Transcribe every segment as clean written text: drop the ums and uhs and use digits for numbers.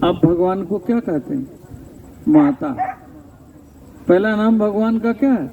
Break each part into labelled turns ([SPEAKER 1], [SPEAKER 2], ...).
[SPEAKER 1] अब भगवान को क्या कहते हैं? माता। पहला नाम भगवान का क्या है?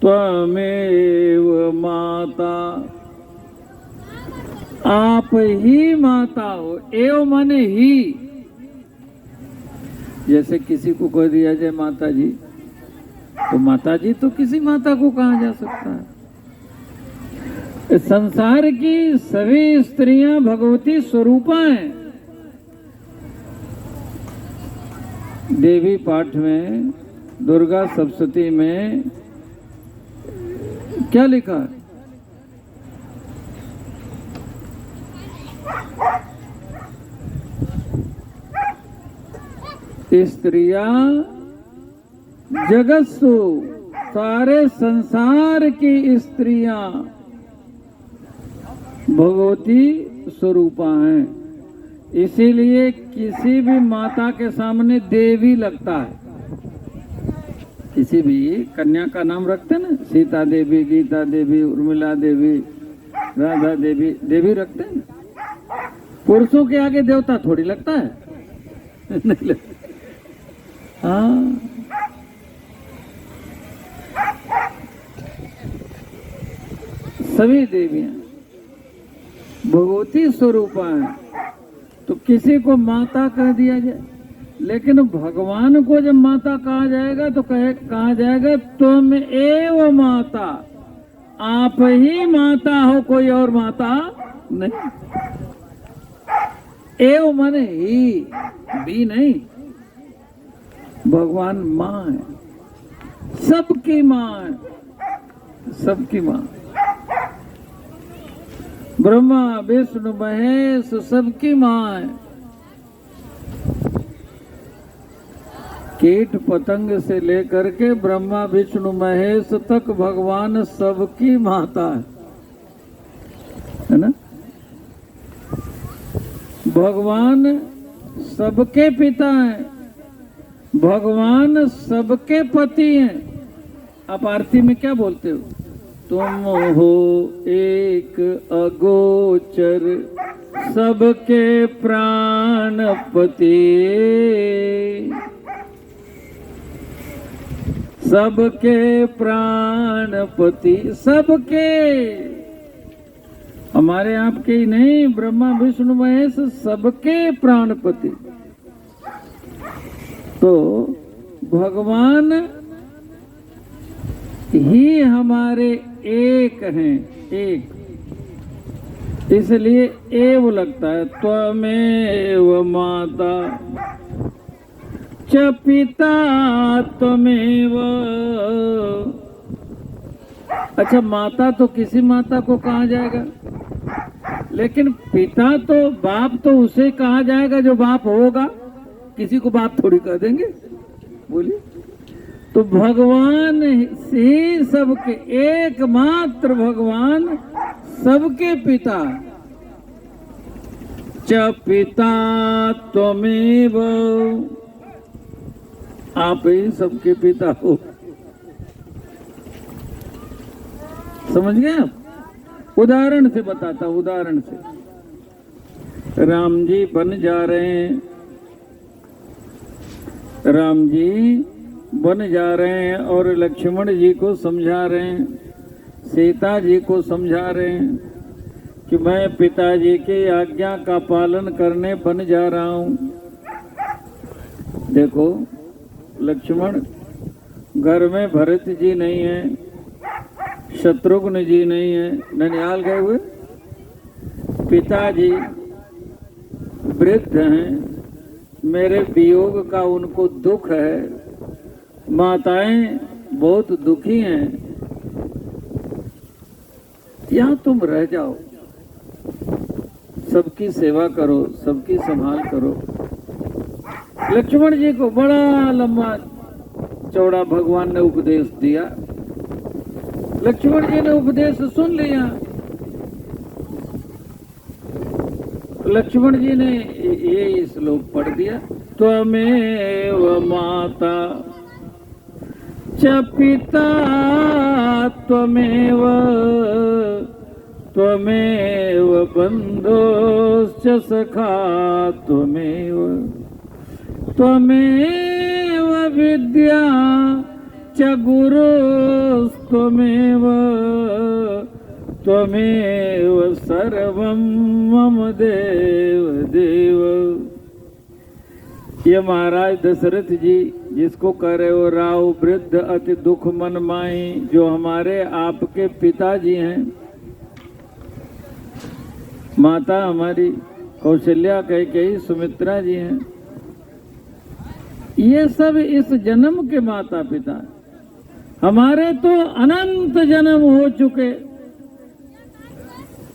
[SPEAKER 1] त्वमेव माता, आप ही माता हो। एव माने ही। जैसे किसी को कह दिया जाए माता जी, तो माता जी तो किसी माता को कहा जा सकता है। संसार की सभी स्त्रियां भगवती स्वरूपा हैं। देवी पाठ में, दुर्गा सप्तशती में क्या लिखा है? स्त्रियां जगत्सु, सारे संसार की स्त्रियां भगवती स्वरूपा हैं। इसीलिए किसी भी माता के सामने देवी लगता है। किसी भी कन्या का नाम रखते हैं ना, सीता देवी, गीता देवी, उर्मिला देवी, राधा देवी, देवी रखते हैं ना। पुरुषों के आगे देवता थोड़ी लगता है। नहीं लगता। हाँ, सभी देवियां भगवती स्वरूपा हैं। तो किसी को माता कह दिया जाए, लेकिन भगवान को जब माता कहा जाएगा तो कहा जाएगा तुम एव माता, आप ही माता हो, कोई और माता नहीं। एव माने ही, भी नहीं। भगवान माँ है, सबकी माँ है, सबकी माँ। ब्रह्मा विष्णु महेश सबकी माँ है। कीट पतंग से लेकर के ब्रह्मा विष्णु महेश तक भगवान सबकी माता है ना। भगवान सबके पिता हैं, भगवान सबके पति हैं। आप आरती में क्या बोलते हो? तुम हो एक अगोचर सबके प्राणपति, सबके प्राणपति, सबके, हमारे आपके ही नहीं, ब्रह्मा विष्णु महेश सबके प्राणपति। तो भगवान ही हमारे एक हैं, एक, इसलिए एव लगता है। त्वमेव माता च पिता त्वमेव। अच्छा, माता तो किसी माता को कहा जाएगा, लेकिन पिता तो, बाप तो उसे कहा जाएगा जो बाप होगा। किसी को बाप थोड़ी कह देंगे, बोलिए। तो भगवान ही सबके, एकमात्र भगवान सबके पिता। च पिता त्वमेव, आप ही सबके पिता हो। समझ गए आप? उदाहरण से बताता हूं, उदाहरण से। राम जी बन जा रहे हैं, राम जी बन जा रहे हैं और लक्ष्मण जी को समझा रहे हैं, सीता जी को समझा रहे हैं कि मैं पिताजी की आज्ञा का पालन करने बन जा रहा हूं। देखो लक्ष्मण, घर में भरत जी नहीं है, शत्रुघ्न जी नहीं है, ननिहाल गए हुए। पिताजी वृद्ध हैं, मेरे वियोग का उनको दुख है। माताएं बहुत दुखी हैं, यहाँ तुम रह जाओ, सबकी सेवा करो, सबकी संभाल करो। लक्ष्मण जी को बड़ा लंबा चौड़ा भगवान ने उपदेश दिया। लक्ष्मण जी ने उपदेश सुन लिया। लक्ष्मण जी ने ये श्लोक पढ़ दिया, त्वमेव माता च पिता त्वमेव, त्वमेव बन्धुश्च सखा त्वमेव। त्वमेव विद्या च गुरुस्त्वमेव त्वमेव सर्वं मम देव देव। ये महाराज दशरथ जी जिसको कह रहे हो राव वृद्ध अति दुख मन माई, जो हमारे आपके पिताजी हैं, माता हमारी कौशल्या कैकेयी सुमित्रा जी हैं, ये सब इस जन्म के माता पिता। हमारे तो अनंत जन्म हो चुके।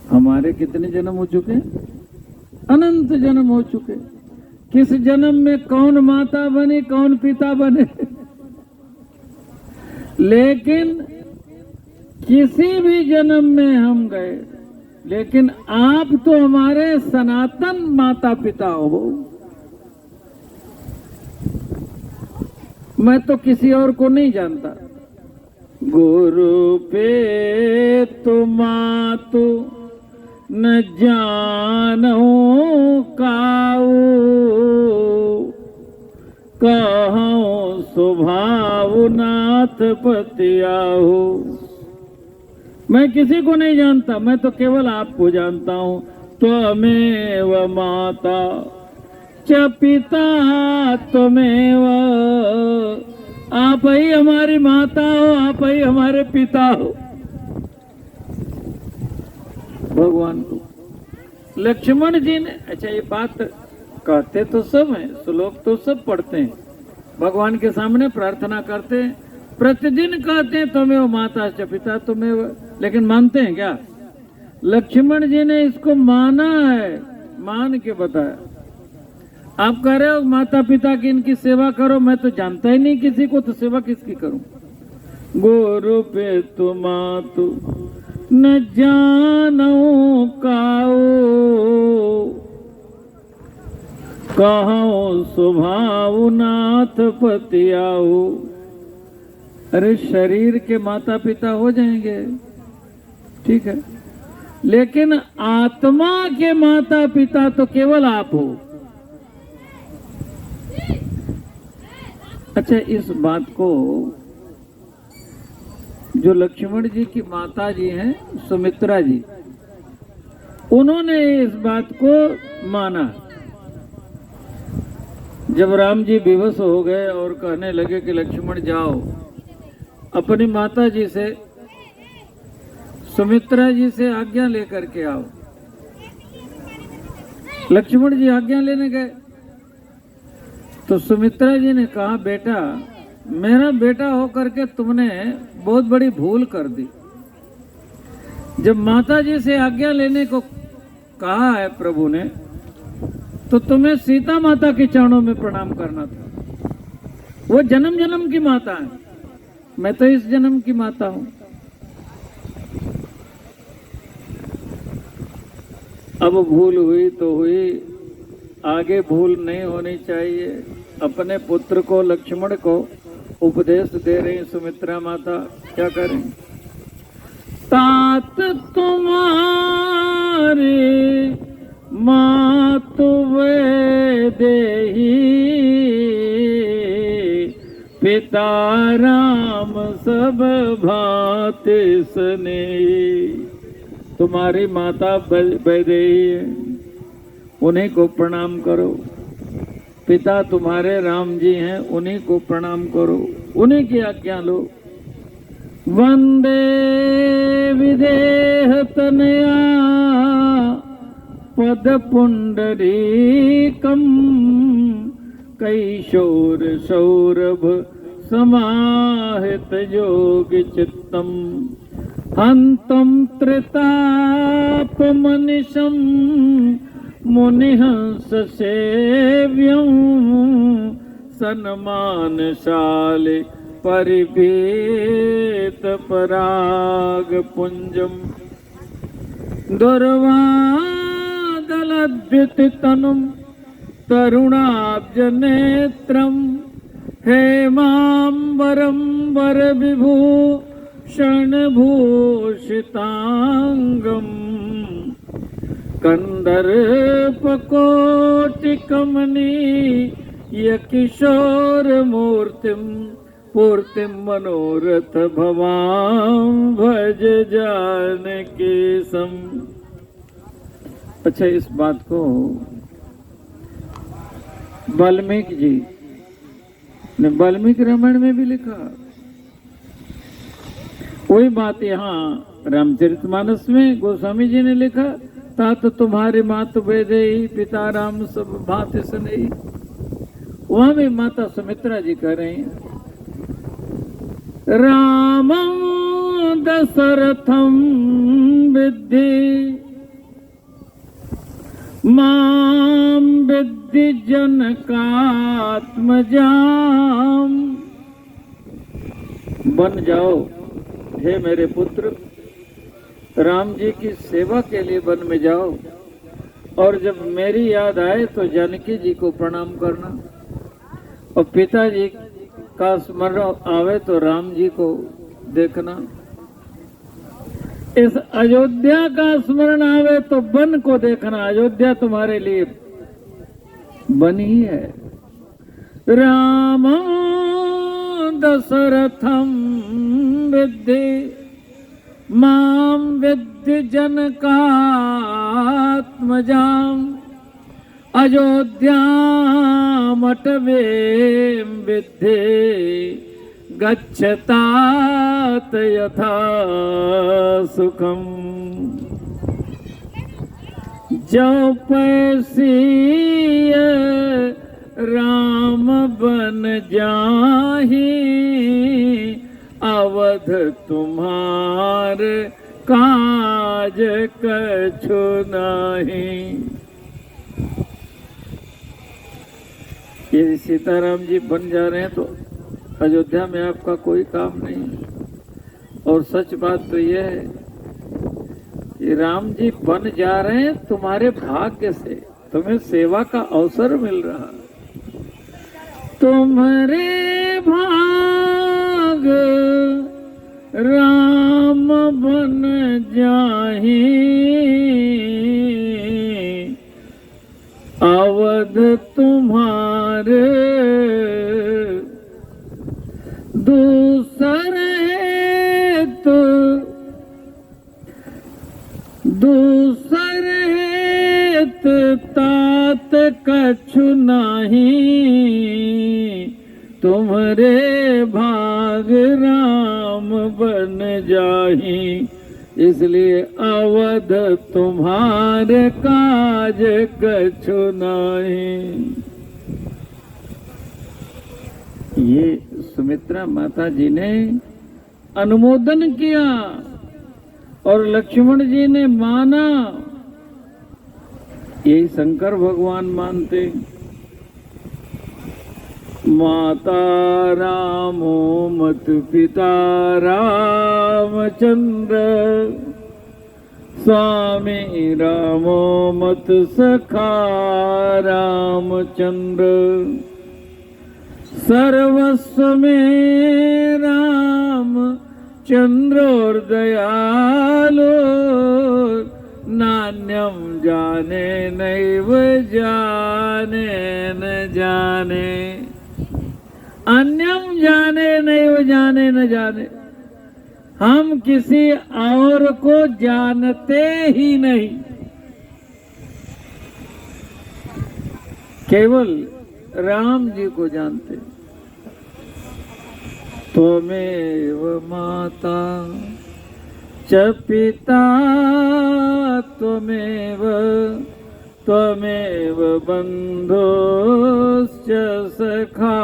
[SPEAKER 1] हमारे कितने जन्म हो चुके? अनंत जन्म हो चुके। किस जन्म में कौन माता बने कौन पिता बने लेकिन किसी भी जन्म में हम गए, लेकिन आप तो हमारे सनातन माता पिता हो। मैं तो किसी और को नहीं जानता। गुरु पे मातु न जानो काऊ, कहूँ स्वभाव नाथ पतियाहू। मैं किसी को नहीं जानता, मैं तो केवल आपको जानता हूँ। त्वमेव माता च पिता त्वमेव, आप ही हमारी माता हो, आप ही हमारे पिता हो। भगवान को लक्ष्मण जी ने, अच्छा ये बात कहते तो सब हैं, श्लोक तो सब पढ़ते हैं, भगवान के सामने प्रार्थना करते हैं, प्रतिदिन कहते हैं त्वमेव माता च पिता त्वमेव, लेकिन मानते हैं क्या? लक्ष्मण जी ने इसको माना है, मान के बताया। आप कह रहे हो माता पिता की इनकी सेवा करो, मैं तो जानता ही नहीं किसी को, तो सेवा किसकी करूं? गुरु पे तु मातु न जानो काऊ, कहूँ स्वभाव नाथ पतियाऊ। अरे शरीर के माता पिता हो जाएंगे, ठीक है, लेकिन आत्मा के माता पिता तो केवल आप हो। अच्छा, इस बात को जो लक्ष्मण जी की माता जी हैं सुमित्रा जी, उन्होंने इस बात को माना। जब राम जी विवश हो गए और कहने लगे कि लक्ष्मण जाओ अपनी माता जी से, सुमित्रा जी से आज्ञा लेकर के आओ। लक्ष्मण जी आज्ञा लेने गए तो सुमित्रा जी ने कहा, बेटा मेरा बेटा होकर के तुमने बहुत बड़ी भूल कर दी। जब माता जी से आज्ञा लेने को कहा है प्रभु ने, तो तुम्हें सीता माता के चरणों में प्रणाम करना था। वो जन्म जन्म की माता है, मैं तो इस जन्म की माता हूं। अब भूल हुई तो हुई, आगे भूल नहीं होनी चाहिए। अपने पुत्र को लक्ष्मण को उपदेश दे रही सुमित्रा माता, क्या करें? तात तुम्हारे मातु वे देही, पिता राम सब भांति स्नेही। तुम्हारी माता वैदेही है, उन्हीं को प्रणाम करो। पिता तुम्हारे राम जी हैं, उन्हीं को प्रणाम करो, उन्हीं की आज्ञा लो। वंदे विदेह तनया पद पुंडरीकम, कैशोर सौरभ समाहित जोग चित्तम, हंतम त्रिताप मनिषम मुनिहंस सेव्यं, सन्मानशाले परिपेत पराग पुंजम, दुर्वादलद्युतितनुं तरुणाब्ज नेत्रं, हेमांबरं वरविभूषण भूषितांगम, कंदर्पकोटिकमनी य किशोर मूर्तिम पूर्तिम मनोरथ भवाम भज जानकी सम। अच्छा, इस बात को वाल्मीकि जी ने वाल्मीकि रामायण में भी लिखा। वही बात यहाँ रामचरितमानस में गोस्वामी जी ने लिखा, तात तुम्हारे मातु वेदेहि पिता राम सब भांति सनेहि। वहां भी माता सुमित्रा जी कह रही हैं, रामं दशरथं विद्धि मां विद्धि जनकात्मजाम। बन जाओ हे मेरे पुत्र, राम जी की सेवा के लिए वन में जाओ, और जब मेरी याद आए तो जानकी जी को प्रणाम करना, और पिताजी का स्मरण आवे तो राम जी को देखना। इस अयोध्या का स्मरण आवे तो वन को देखना। अयोध्या तुम्हारे लिए वन ही है। राम दशरथम विद्धि मां विद्धि जनकात्मजाम अयोध्यामटवीं विद्धि गच्छतात यथा सुखम। जो पैसी राम बन जाहि अवध तुम्हारे काज कछु नहीं। यदि सीताराम जी बन जा रहे हैं तो अयोध्या में आपका कोई काम नहीं। और सच बात तो यह है कि राम जी बन जा रहे हैं तुम्हारे भाग्य से, तुम्हें सेवा का अवसर मिल रहा। तुम्हारे भाग राम बन जाहि अवध तुम्हारे दूसर हेत तात कछु नहीं। तुम्हारे भाग राम बन जाहि इसलिए अवध तुम्हारे काज कछु नहीं। ये सुमित्रा माता जी ने अनुमोदन किया और लक्ष्मण जी ने माना। यही शंकर भगवान मानते। माता रामो मत पिता रामचंद्र स्वामी रामो मत सखा रामचंद्र। सर्वस्व में राम चंद्रोर दयालो नान्यम जाने नैव जाने न जाने। अन्यम जाने नैव जाने न जाने। हम किसी और को जानते ही नहीं, केवल राम जी को जानते। त्वमेव माता च पिता त्वमेव त्वमेव बन्धुश्च सखा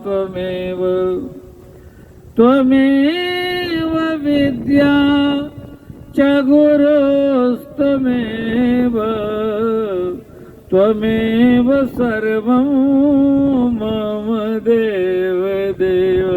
[SPEAKER 1] त्वमेव त्वमेव विद्या च गुरुस्त्वमेव त्वमेव सर्वं मम देव देव।